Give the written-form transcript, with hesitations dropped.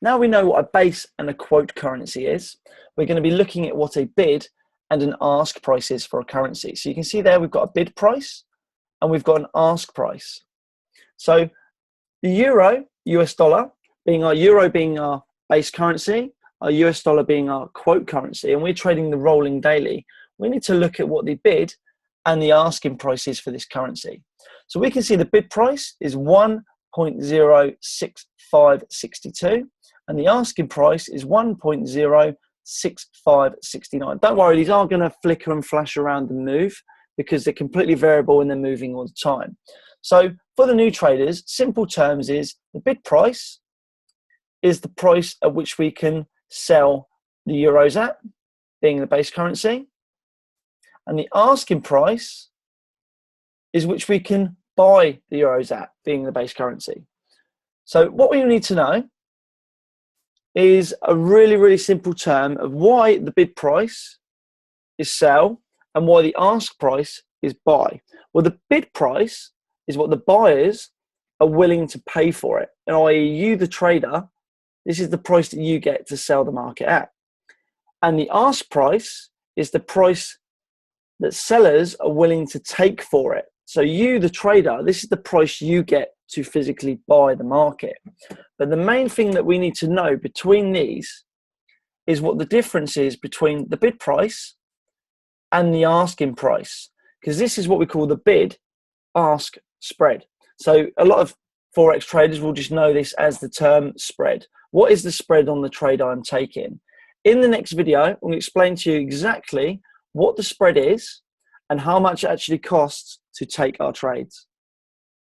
Now we know what a base and a quote currency is. We're going to be looking at what a bid and an ask price is for a currency. So you can see there we've got a bid price and we've got an ask price. So the euro, US dollar, being our base currency, our US dollar being our quote currency, and we're trading the rolling daily, we need to look at what the bid and the asking price is for this currency. So we can see the bid price is 1.06562 and the asking price is 1.06569. Don't worry, these are going to flicker and flash around and move because they're completely variable and they're moving all the time. So for the new traders, simple terms is the bid price is the price at which we can sell the euros at, being the base currency, and the asking price is which we can buy the euros at, being the base currency. So what we need to know is a really, really simple term of why the bid price is sell and why the ask price is buy. Well, the bid price is what the buyers are willing to pay for it. And i.e. you, the trader, this is the price that you get to sell the market at. And the ask price is the price that sellers are willing to take for it. So you, the trader, this is the price you get to physically buy the market. But the main thing that we need to know between these is what the difference is between the bid price and the asking price, because this is what we call the bid ask spread. So a lot of Forex traders will just know this as the term spread. What is the spread on the trade I'm taking? In the next video, I'm going to explain to you exactly what the spread is and how much it actually costs to take our trades.